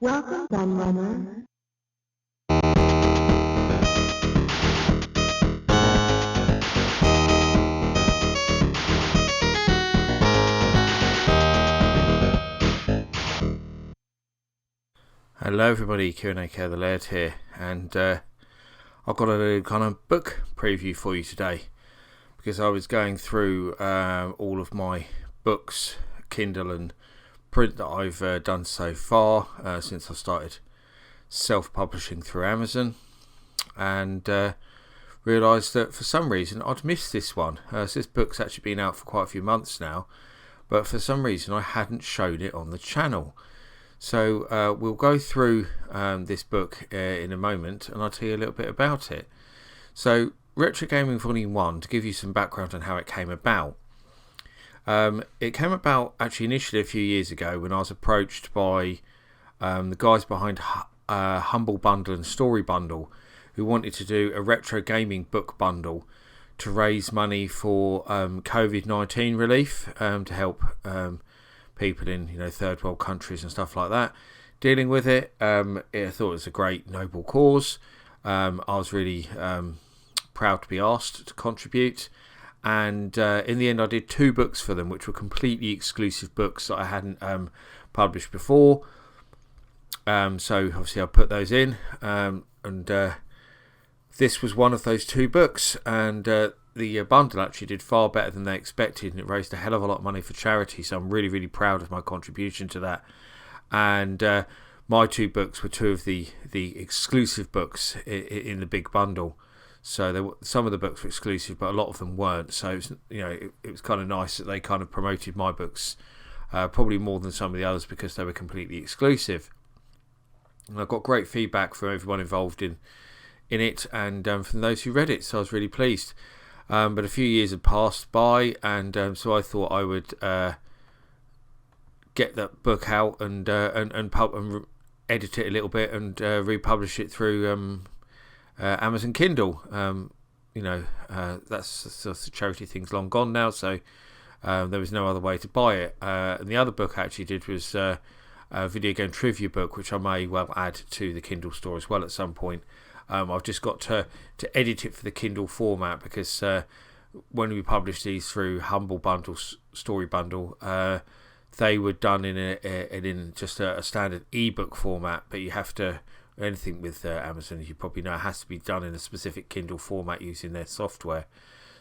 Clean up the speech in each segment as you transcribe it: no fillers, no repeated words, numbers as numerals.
Welcome, Gunrunner. Hello everybody, Q&A the Laird here, and I've got a kind of book preview for you today because I was going through all of my books, Kindle and print that I've done so far since I started self-publishing through Amazon, and realised that for some reason I'd missed this one. So this book's actually been out for quite a few months now, but for some reason I hadn't shown it on the channel. So we'll go through this book in a moment, and I'll tell you a little bit about it. So Retro Gaming Volume 1, to give you some background on how it came about. It came about actually initially a few years ago when I was approached by the guys behind Humble Bundle and Story Bundle, who wanted to do a retro gaming book bundle to raise money for COVID-19 relief, to help people in third world countries and stuff like that dealing with it. I thought it was a great noble cause. I was really proud to be asked to contribute, and in the end I did 2 books for them, which were completely exclusive books that I hadn't published before. So obviously I put those in, and this was one of those 2 books, and the bundle actually did far better than they expected, and it raised a hell of a lot of money for charity, so I'm really, really proud of my contribution to that. And my 2 books were 2 of the exclusive books in the big bundle. So some of the books were exclusive, but a lot of them weren't. So it was kind of nice that they kind of promoted my books probably more than some of the others, because they were completely exclusive. And I got great feedback from everyone involved in it, and from those who read it, so I was really pleased. But a few years had passed by, and so I thought I would get that book out and edit it a little bit and republish it through Amazon Kindle. That's the charity thing's long gone now, so there was no other way to buy it. And the other book I actually did was a video game trivia book, which I may well add to the Kindle store as well at some point. I've just got to edit it for the Kindle format, because when we published these through Humble Bundle, Story Bundle, they were done in just a standard ebook format. But you have to, anything with Amazon, as you probably know, it has to be done in a specific Kindle format using their software.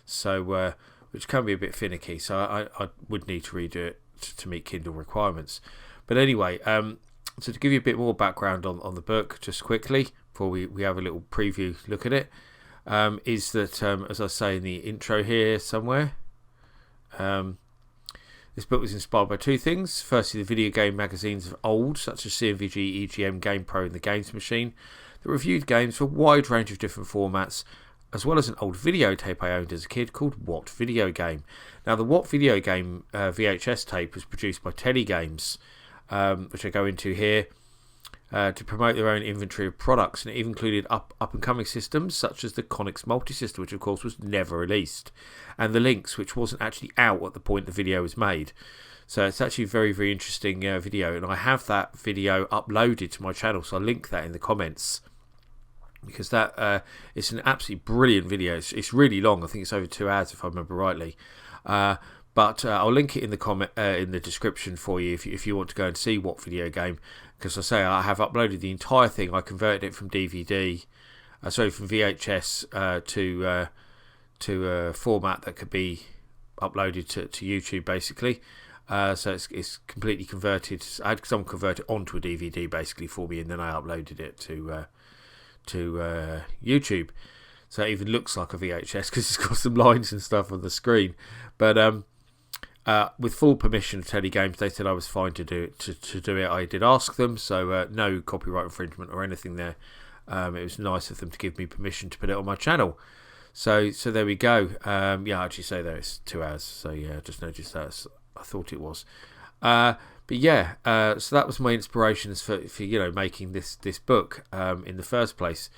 So which can be a bit finicky. So I would need to redo it to meet Kindle requirements. But anyway, so to give you a bit more background on the book, just quickly, before we have a little preview look at it, is that, as I say in the intro here somewhere, this book was inspired by 2 things. Firstly, the video game magazines of old, such as CMVG, EGM, GamePro and The Games Machine, that reviewed games for a wide range of different formats, as well as an old videotape I owned as a kid called What Video Game. Now, the What Video Game VHS tape was produced by Telegames, which I go into here, to promote their own inventory of products, and it even included up and coming systems such as the Conix Multisystem, which of course was never released, and the Lynx, which wasn't actually out at the point the video was made. So it's actually a very, very interesting video, and I have that video uploaded to my channel, so I'll link that in the comments, because that it's an absolutely brilliant video. It's really long. I think it's over 2 hours if I remember rightly. But I'll link it in the in the description for you if you want to go and see What Video Game, because I have uploaded the entire thing. I converted it from DVD, from VHS to a format that could be uploaded to YouTube, basically. So it's completely converted. I had someone convert it onto a DVD basically for me, and then I uploaded it to YouTube. So it even looks like a VHS because it's got some lines and stuff on the screen. But with full permission of Telegames, they said I was fine to do it. I did ask them, so no copyright infringement or anything there. It was nice of them to give me permission to put it on my channel. So there we go. I actually say there it's 2 hours. So yeah, I just noticed that. I thought it was. So that was my inspirations for making this book in the first place.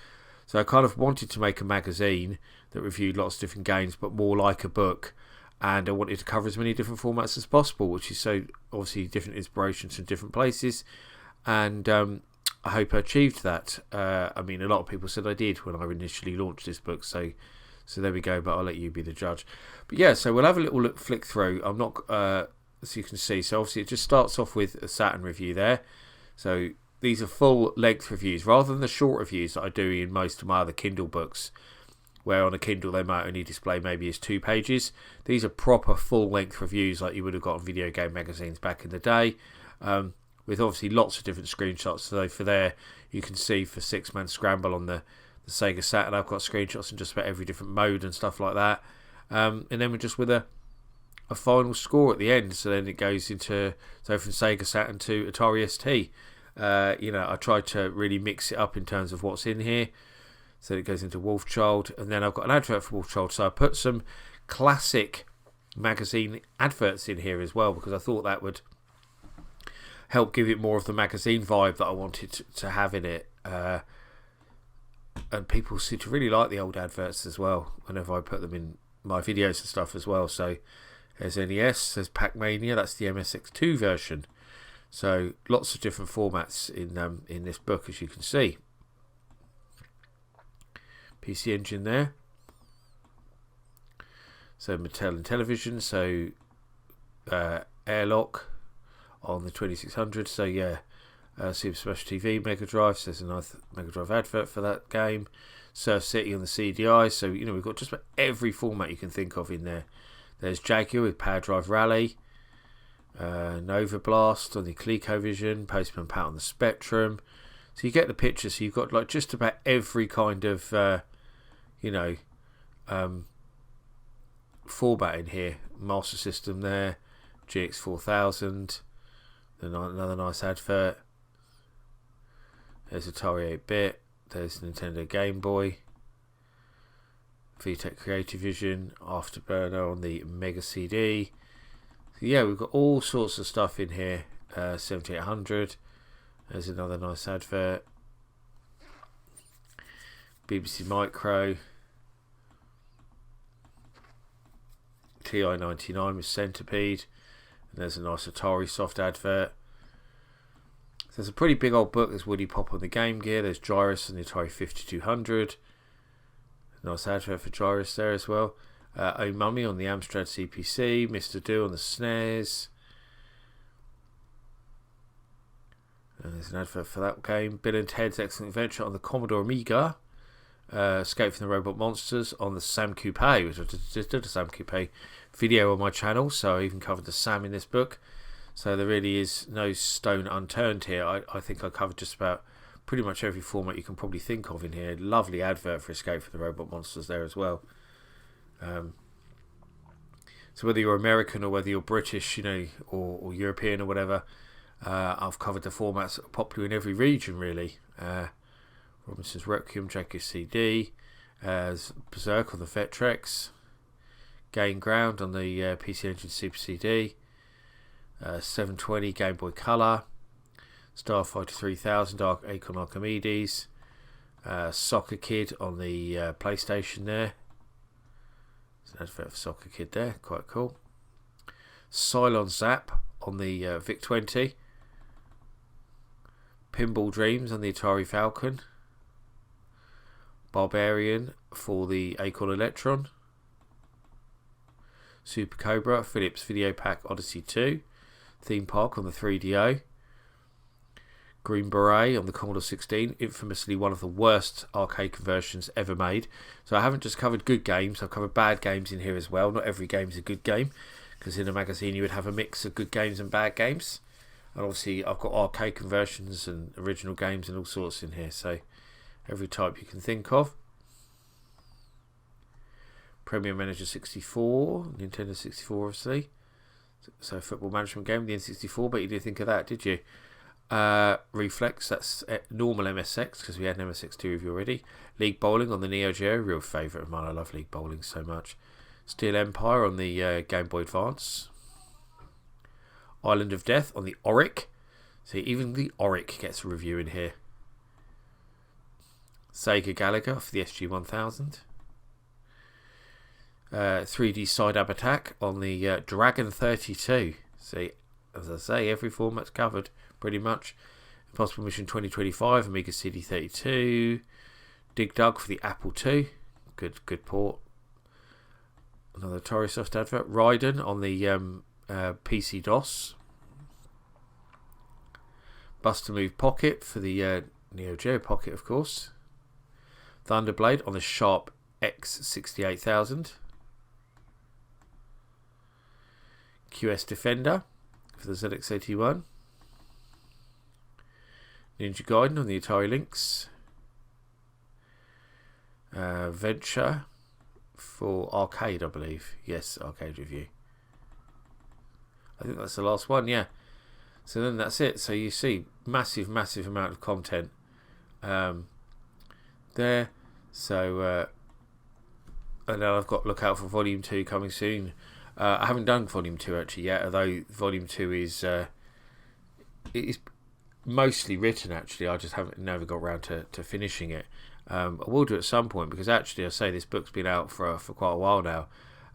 So I kind of wanted to make a magazine that reviewed lots of different games, but more like a book. And I wanted to cover as many different formats as possible, which is so obviously different inspirations from different places. And I hope I achieved that. I mean, a lot of people said I did when I initially launched this book, so there we go, but I'll let you be the judge. But yeah, so we'll have a little flick through. I'm not, as you can see, so obviously it just starts off with a Saturn review there. So these are full length reviews rather than the short reviews that I do in most of my other Kindle books, where on a Kindle they might only display maybe as 2 pages. These are proper full length reviews like you would have got on video game magazines back in the day, with obviously lots of different screenshots. So for there you can see for Six Man Scramble on the Sega Saturn, I've got screenshots in just about every different mode and stuff like that. And then we're just with a final score at the end. So then it goes into, so from Sega Saturn to Atari ST. I tried to really mix it up in terms of what's in here. So it goes into Wolfchild, and then I've got an advert for Wolfchild. So I put some classic magazine adverts in here as well, because I thought that would help give it more of the magazine vibe that I wanted to have in it. And people seem to really like the old adverts as well whenever I put them in my videos and stuff as well. So there's NES, there's Pac-Mania, that's the MSX2 version. So lots of different formats in this book, as you can see. PC Engine there. So Mattel and Television. So Airlock on the 2600. So yeah. Super Special TV, Mega Drive, so there's a nice Mega Drive advert for that game. Surf City on the CDI, so we've got just about every format you can think of in there. There's Jaguar with Power Drive Rally, Nova Blast on the ColecoVision, Postman Pat on the Spectrum. So you get the picture. So you've got like just about every kind of format in here. Master System there, GX4000, another nice advert. There's Atari 8-bit, there's Nintendo Game Boy, VTech Creative Vision, Afterburner on the Mega CD. So yeah, we've got all sorts of stuff in here. 7800, there's another nice advert. BBC Micro, TI-99 with Centipede, and there's a nice Atari Soft advert. There's a pretty big old book. There's Woody Pop on the Game Gear. There's Gyrus on the Atari 5200. Nice advert for Gyrus there as well. Oh Mummy on the Amstrad CPC. Mr. Do on the SNES. And there's an advert for that game. Bill and Ted's Excellent Adventure on the Commodore Amiga. Escape from the Robot Monsters on the Sam Coupe, which I just did a Sam Coupe video on my channel. So I even covered the Sam in this book. So there really is no stone unturned here. I think I covered just about pretty much every format you can probably think of in here. Lovely advert for Escape from the Robot Monsters there as well. So whether you're American or whether you're British, or European or whatever, I've covered the formats that are popular in every region really. Robinson's Requiem, Jaguar CD, Berserk on the Vectrex, Gain Ground on the PC Engine Super CD. 720 Game Boy Color, Starfighter 3000 Acorn Archimedes, Soccer Kid on the PlayStation there. There's an advert for Soccer Kid there, quite cool. Cylon Zap on the VIC-20, Pinball Dreams on the Atari Falcon, Barbarian for the Acorn Electron, Super Cobra, Philips Video Pack Odyssey 2, Theme Park on the 3DO, Green Beret on the Commodore 16, infamously one of the worst arcade conversions ever made. So I haven't just covered good games, I've covered bad games in here as well. Not every game is a good game, because in a magazine you would have a mix of good games and bad games. And obviously I've got arcade conversions and original games and all sorts in here, so every type you can think of. Premier Manager 64, Nintendo 64 obviously. So football management game, the N64, but you didn't think of that, did you? Reflex, that's normal MSX, because we had an MSX2 review already. League Bowling on the Neo Geo, real favourite of mine. I love League Bowling so much. Steel Empire on the Game Boy Advance. Island of Death on the Auric. See, even the Auric gets a review in here. Sega Galaga for the SG-1000. 3D Side-Up Attack on the Dragon 32. See, as I say, every format's covered pretty much. Impossible Mission 2025, Amiga CD32, Dig Dug for the Apple II, good port. Another Torisoft advert. Raiden on the PC DOS. Buster Move Pocket for the Neo Geo Pocket, of course. Thunderblade on the Sharp X68000. QS Defender for the ZX81. Ninja Gaiden on the Atari Lynx. Venture for arcade, I believe. Yes, arcade review. I think that's the last one, yeah. So then that's it. So you see massive amount of content there. So and now I've got to look out for Volume 2 coming soon. I haven't done Volume 2 actually yet, although Volume 2 is it is mostly written actually. I just never got around to finishing it. I will do at some point, because actually I say this book's been out for quite a while now,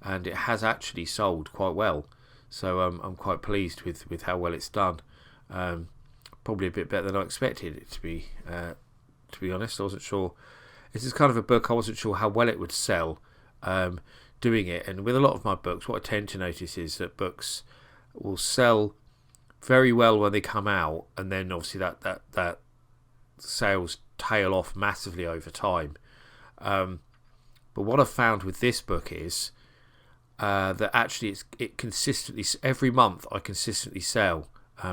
and it has actually sold quite well. So I'm quite pleased with how well it's done. Probably a bit better than I expected it to be honest. I wasn't sure. This is kind of a book I wasn't sure how well it would sell doing it. And with a lot of my books, what I tend to notice is that books will sell very well when they come out, and then obviously that sales tail off massively over time. But what I've found with this book is that actually it consistently, every month I consistently sell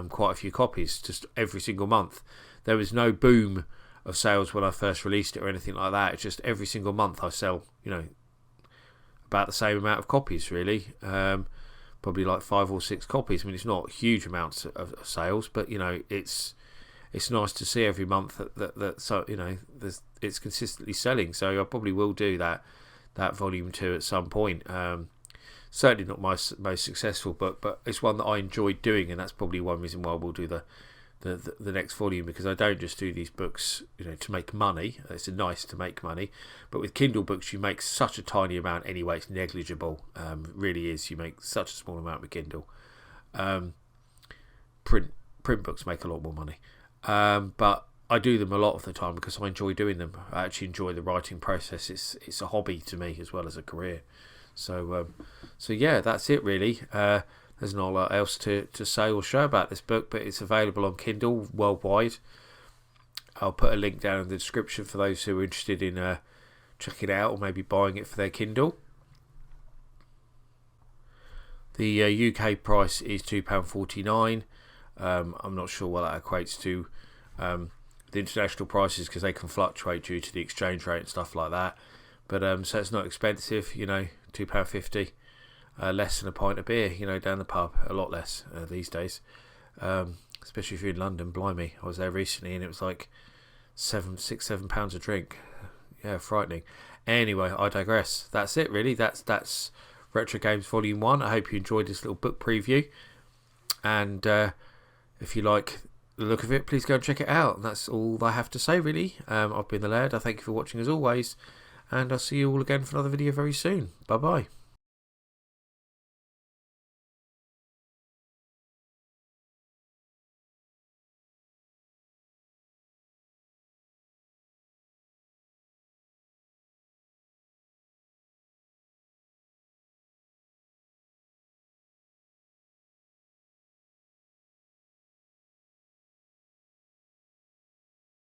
quite a few copies, just every single month. There was no boom of sales when I first released it or anything like that. It's just every single month I sell, about the same amount of copies really. Probably like 5 or 6 copies. I mean, it's not huge amounts of sales, but it's nice to see every month that so it's consistently selling. So I probably will do that Volume 2 at some point. Certainly not my most successful book, but it's one that I enjoyed doing, and that's probably one reason why we'll do the next volume, because I don't just do these books to make money. It's nice to make money, but with Kindle books you make such a tiny amount anyway. It's negligible. It really is. You make such a small amount with Kindle. Print books make a lot more money. But I do them a lot of the time because I enjoy doing them. I actually enjoy the writing process. It's a hobby to me as well as a career. So yeah, that's it really. There's not a lot else to say or show about this book, but it's available on Kindle worldwide. I'll put a link down in the description for those who are interested in checking it out or maybe buying it for their Kindle. The UK price is £2.49. I'm not sure what that equates to the international prices, because they can fluctuate due to the exchange rate and stuff like that. But so it's not expensive, £2.50, less than a pint of beer, down the pub. A lot less these days, especially if you're in London. Blimey, I was there recently and it was like £7 a drink. Yeah, frightening. Anyway, I digress. That's it really. That's Retro Games Volume 1. I hope you enjoyed this little book preview, and if you like the look of it, please go and check it out. And that's all I have to say really. I've been the Laird. I thank you for watching as always, and I'll see you all again for another video very soon. Bye bye.